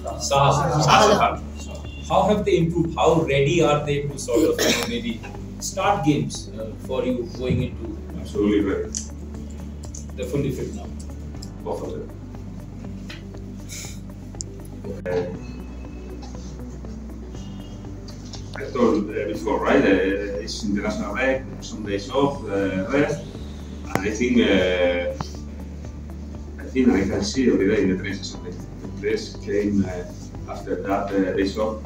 Saha. How have they improved? How ready are they to sort of maybe start games for you going into? Absolutely ready. They're fully fit now. Both of them. I told before, right? It's international break, some days off, rest, and I think I can see every day in the training session. The players came after that days off.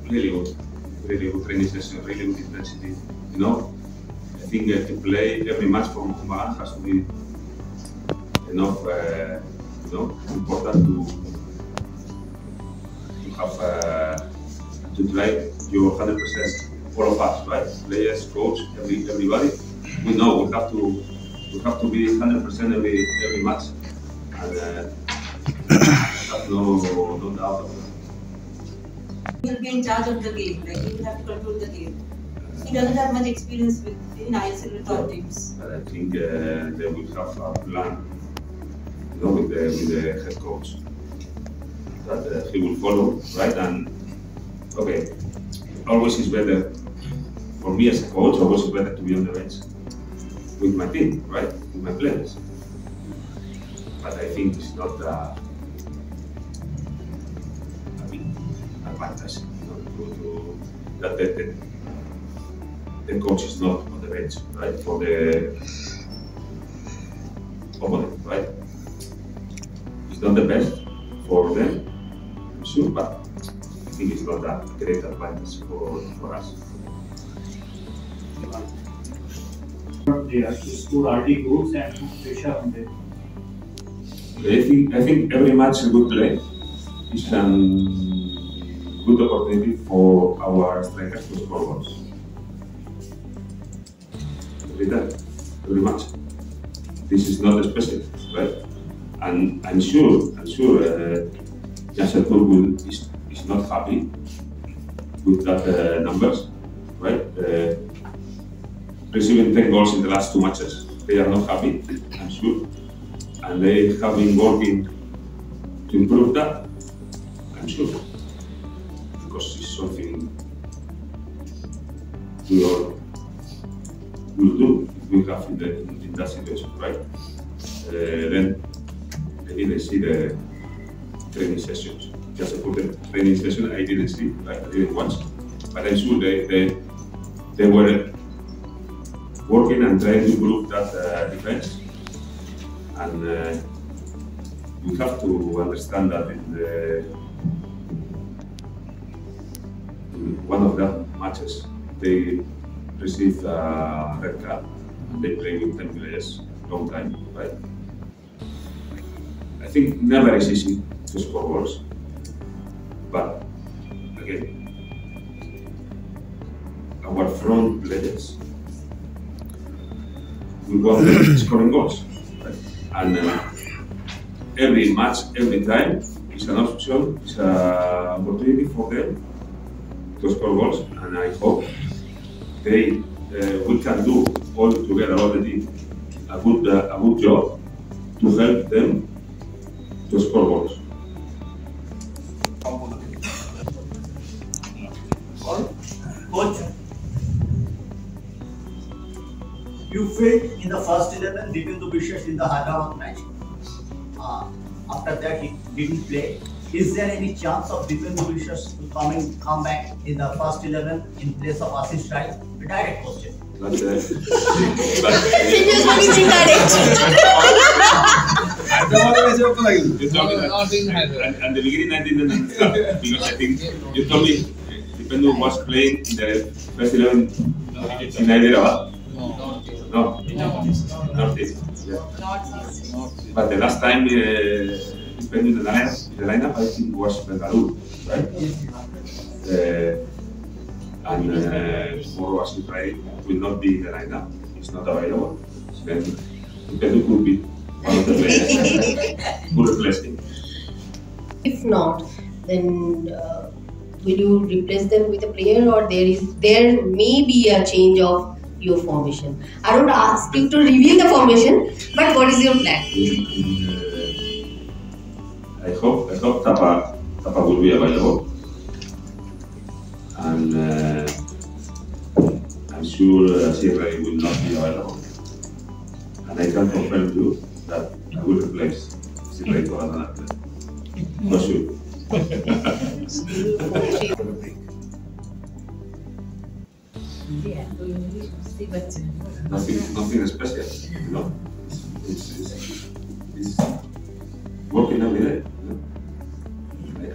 Really good training session, really good intensity. You know, I think to play every match for Mokumaran has to be enough, important to have to try your 100%. All of us, right? Players, coach, everybody. We know we have to be 100% every match, and have no doubt about that. He will be in charge of the game, like he will have to control the game. He doesn't have much experience in ISL with top teams. But I think they will have a plan, with the head coach that he will follow, right? And okay, always is better for me as a coach. Always is better to be on the bench with my team, right? With my players. But I think it's not a big advantage, that the coach is not on the bench, right? For the opponent, right? It's not the best for them, I'm sure, but I think it's not that great advantage for us. They have to score RD goals and put pressure on them. I think every match is a good play. It's a good opportunity for our strikers to score goals. Every match. This is not special, right? And I'm sure Yasser Turgul is not happy with that numbers, right? Receiving 10 goals in the last 2 matches. They are not happy, I'm sure. And they have been working to improve that, I'm sure. Because it's something we all will do if we have in that situation, right? Then I didn't see the training sessions. Just for the training session, I didn't see, right? I didn't watch. But I'm sure they were working and trying to improve that defense. And we have to understand that in one of the matches, they received a red card and they play with 10 players long time, right? I think never is easy to score goals, but again, our front players, we want them scoring goals, right? And every match, every time, is an option, is an opportunity for them to score goals, and I hope we can do all together, all the team, a good job to help them to score goals. Coach, you failed in the first 11, Dipendra Biswas in the Hyderabad match. After that, he didn't play. Is there any chance of Dipendra Biswas to come back in the first 11 in place of Ashish Rai? A direct question. But, you told me that, and the beginning I didn't understand because I think you told me Dipendra was playing in the first 11 in Hyderabad. No, Northeast. Yeah. But the last time Dipendra in the lineup, I think was Bengaluru, right? And tomorrow Ashish Rai will not be in the lineup. It's not available. Then Dipendra could be one of the players who replace him. If not, then will you replace them with a player, or there may be a change of your formation? I don't ask you to reveal the formation, but what is your plan? I hope Tapa will be available, and I'm sure Sierra will not be available. And I can confirm to you that I will replace Sierra to another player. For sure. Nothing special, you know. It's working every day. You know?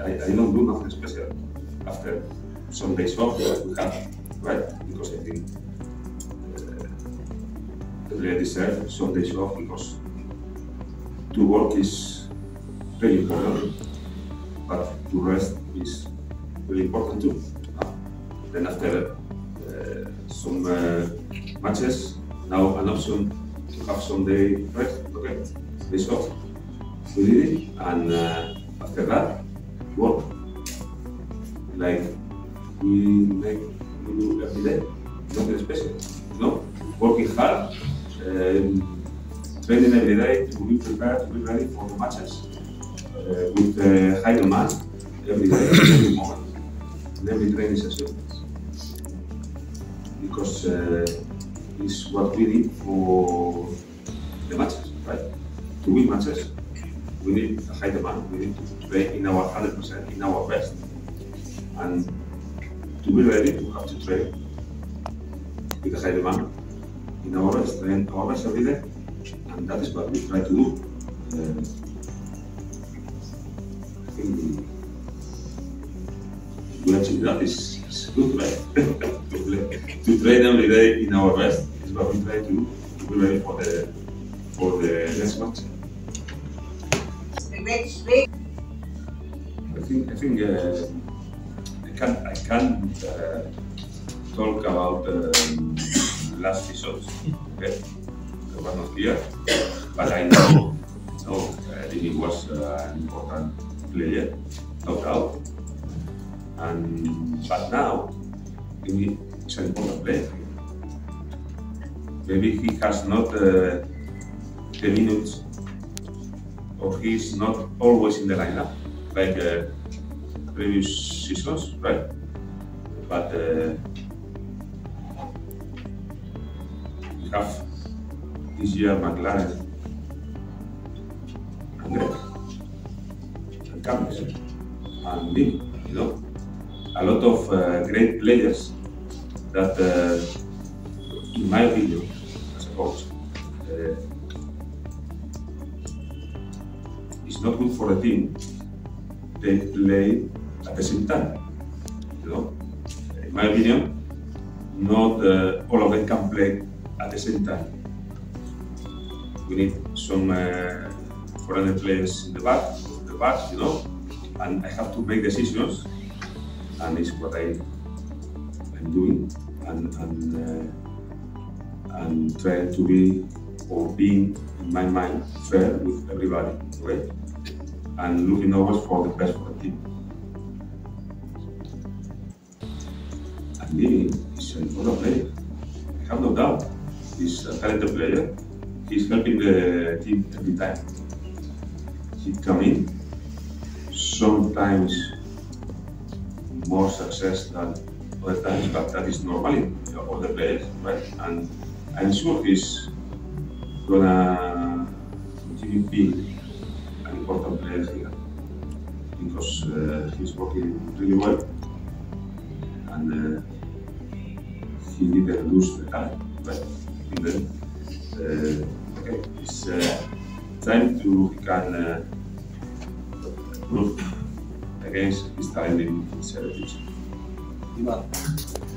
I don't do nothing special after some days off that we have, right? Because I think the player deserves some days off because to work is really important, but to rest is really important too. Then after some matches, now an option to have some day rest, okay, days off. We did it, and after that, work. Like we do every day, nothing special, you know? Working hard, training every day to be prepared, to be ready for the matches. With high demand every day, every moment, in every training session. Because it's what we need for the matches, right? To win matches, we need a high demand. We need to play in our 100%, in our best. And to be ready, we have to train with a high demand in our best, train our best every day. And that is what we try to do. I think we achieve that is good, right? to train every day in our best is what we try to do to be ready for the next match. I think I can talk about last seasons. Okay, I was not here, but I know he was an important player, no doubt. But now he is an important player. Maybe he has not the minutes, or he's not always in the lineup like previous seasons, right? But we have this year McLaren and Greg and Campbell and me, you know, a lot of great players that, in my opinion, as a coach, it's not good for the team. They play at the same time, you know. In my opinion, not all of them can play at the same time. We need some foreign players in the back, you know, and I have to make decisions, and it's what I'm doing, and trying to be, or being in my mind, fair with everybody, okay? And looking always for the best for the team. And Mini is an important player. I have no doubt. He's a talented player. He's helping the team every time. He comes in, sometimes more success than other times, but that is normal in all the players, right? And I'm sure he's gonna continue being an important player here because he's working really well, and he didn't lose the talent, right? And then, okay, it's time to he can prove against his talent in his heritage.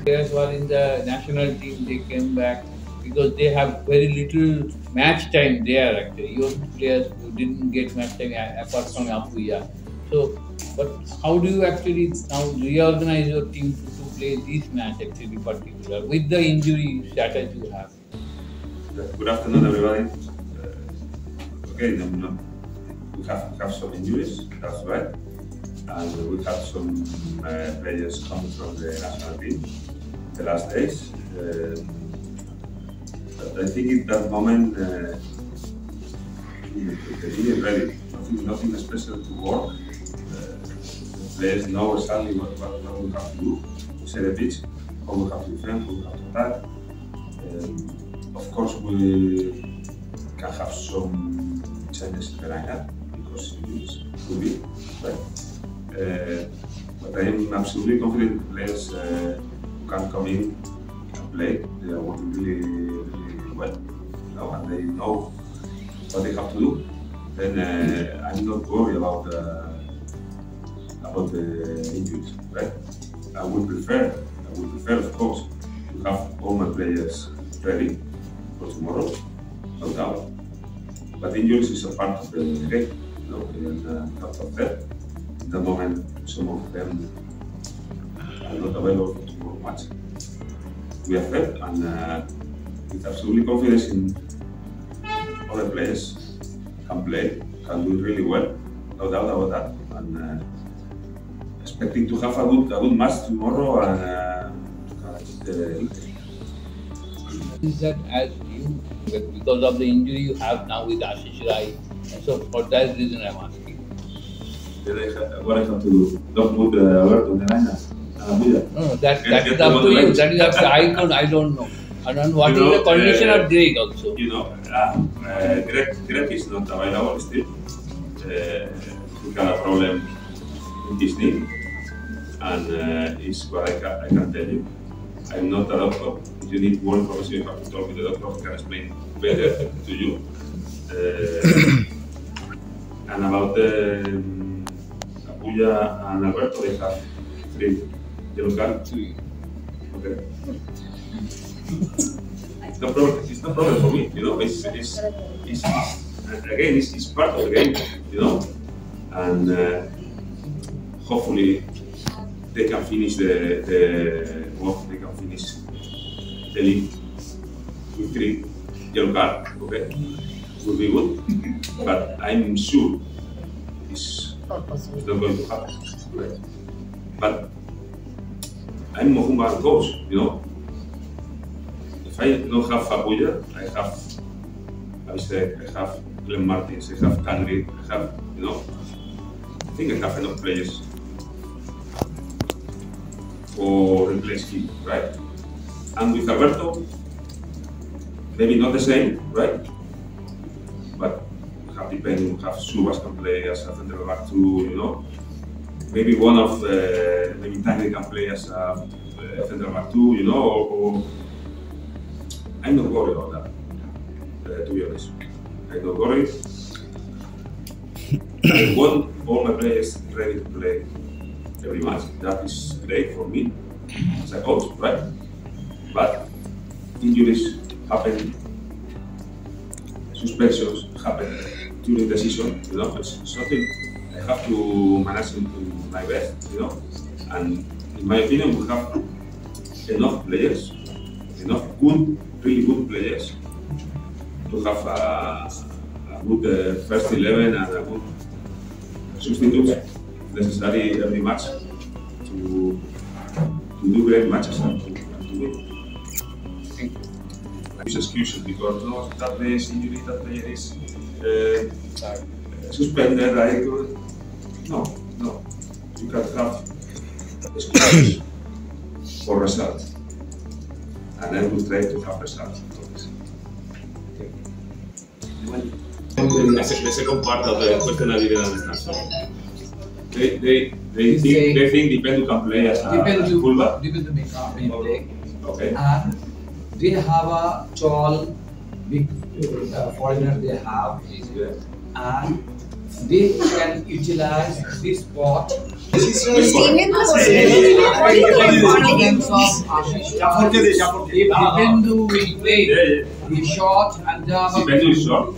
Players who are in the national team, they came back because they have very little match time there actually. Your players who didn't get match time apart from Apuya. So, but how do you actually now reorganize your team to play this match actually particular with the injury status you have? Good afternoon, everybody. Okay, we have some injuries, that's right. And we have some players coming from the national team the last days. But I think at that moment we really ready. Nothing special to work. Players know exactly what we have to do to set the pitch, how we have to defend, how we have to attack. Of course, we can have some changes in the lineup because it will be right. But I am absolutely confident players who can come in and play. They are working really well, and they know what they have to do. Then I'm not worried about the injuries, right? I would prefer, of course, to have all my players ready for tomorrow, no doubt. But injuries is a part of the game, and out of that, at the moment, some of them are not available for tomorrow match. We are fed, and with absolutely confidence in all the players can play, can do really well, no doubt about that. And expecting to have a good match tomorrow and Is that as you, because of the injury you have now with Ashish Rai, so for that reason I'm asking. What I have to do? Don't put Alberto in the lineup. No, that is up to you. That is up to I don't know. And what is the condition of Greg also? Greg is not available still. He got a problem in his knee, and it's what I can tell you. I'm not a doctor. If you need more information, you have to talk with the doctor who can explain better to you. And about Apuya and Alberto, they have 3 yellow cards. Okay. It's no problem for me, it's part of the game, and hopefully they can finish the league with 3 yellow cards. Okay, will be good, but I'm sure it's not going to happen. Right? But I'm Mohumba coach, If I don't have Apuya, I have Abhishek, I have Glenn Martins, I have Tangri, I have, I think I have enough players for replace him, right? And with Alberto, maybe not the same, right? But we have depending, we have Subas can play as a center back too, Maybe one of, maybe Tangri can play as a center back too, or I'm not worried about that, to be honest. I'm not worried. I want all my players ready to play every match. That is great for me as a coach, right? But injuries happen, suspensions happen during the season, It's something I have to manage to my best, And in my opinion, we have enough players, really good players to have a good first 11 and a good substitutes necessary every match to do great matches and to win. Use excuses because that player is injured, that player is suspended. No. You can have excuses for results. And I will try to have results. The second part of the question I didn't understand. So they think Dipendu can play as a fullback. Dipendu may play. Okay. And they have a tall, big foreigner they have. And they can utilize this spot. Dipendu will play. He's short and Dipendu is short.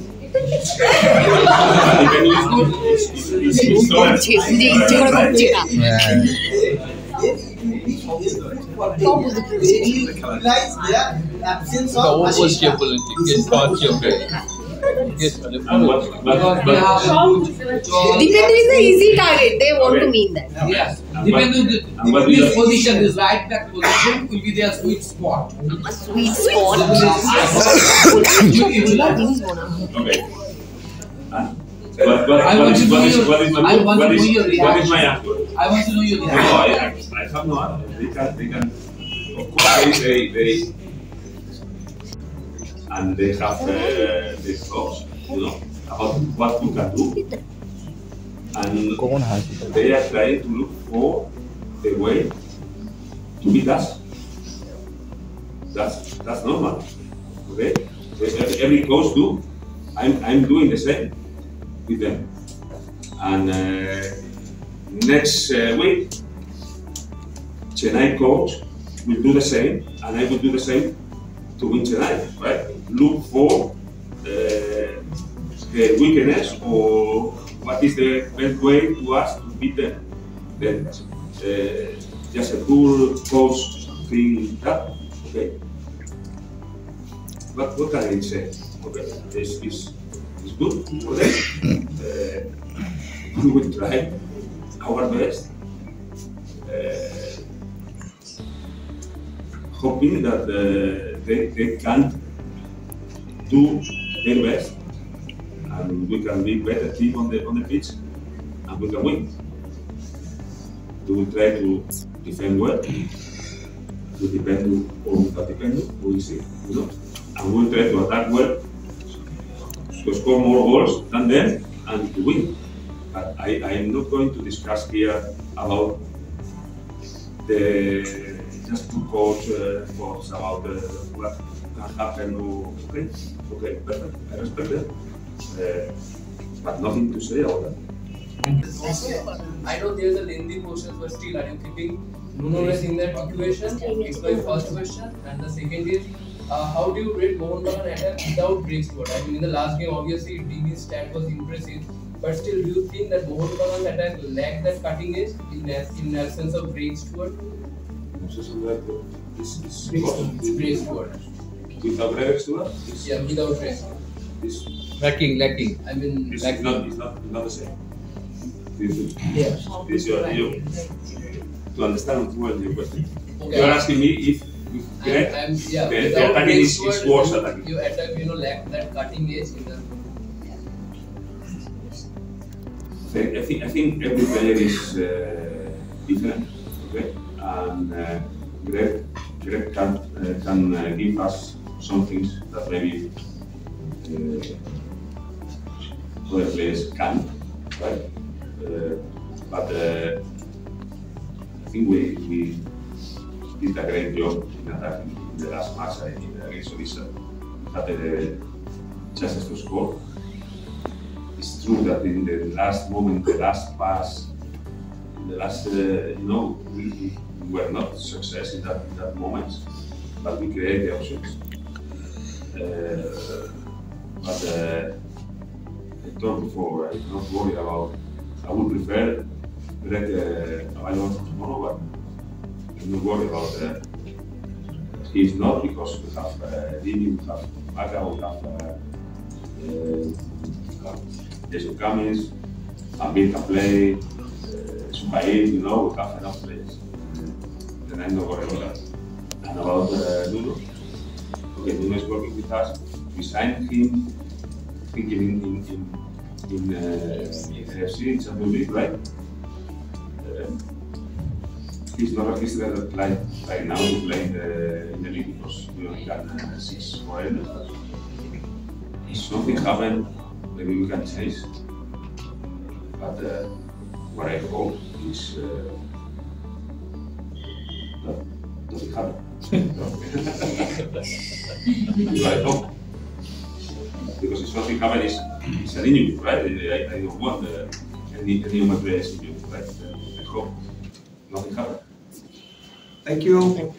Dipendu is an easy target. They want to mean that. Yes. Dipendu, this position, this right back position will be their sweet spot. Sweet spot. Okay. What is my answer? I want to know your No, reaction. I have no answer. They can, of course, they and they have the thoughts, about what we can do, and they are trying to look for the way to beat us. That's normal. Okay, every coach do. I'm doing the same with them, and next week, Chennai coach will do the same, and I will do the same to win Chennai. Right? Look for the weakness or what is the best way to us to beat them. Then just a poor coach thing that. Okay. What can I say? Okay, this is good. Okay. We will try our best, hoping that they can do their best, and we can be better team on the pitch, and we can win. We will try to defend well. To depend or without depend, we will see. And we will try to attack well, to score more goals than them, and to win. But I am not going to discuss here about the just to coach thoughts about what can happen. Okay, perfect. I respect that, but nothing to say about that. I know there's a lengthy process, but still, are you keeping Nunes in that equation? It's my first question, and the second is, how do you rate Mohan Bagan attack without Greg Stewart? I mean, in the last game, obviously, DB's stat was impressive, but still, do you think that Mohan Bagan attack lacked that cutting edge in absence of Greg Stewart? Greg Stewart. Without Greg Stewart? Yeah, without Greg Stewart. Lacking. I mean, It's not the same. yeah. To understand well your question. Okay. You are asking me if Greg, Yeah, the without attacking Greg is Stewart, worse attacking. you attack, lack that cutting edge in the. I think every player is different, okay? And Greg can give us some things that maybe other players can, right? But I think we did a great job in attacking in the last match against Odisha. Had the chances to score. It's true that in the last moment, the last pass, in the last, we were not success in that moment, but we created the options. But I told before, I'm not worried about. I would prefer Greg Avalon tomorrow, but I'm not worried about that. He's not, because we have Dini, we have Maka, we have Jason Cummins, Amir can play, Suhail, we have enough players. Then I'm not worried about that. And about Nuno, okay, Nuno is working with us. We signed him thinking in AFC, in Champions League, right? He's not registered right now to play in the league because we only got 6 foreigners. If something happens, maybe we can change. But what I hope is that doesn't happen. What I hope. Because if something happens, it's an injury, right? I don't want any of my players injured, right? I hope nothing happens. Thank you.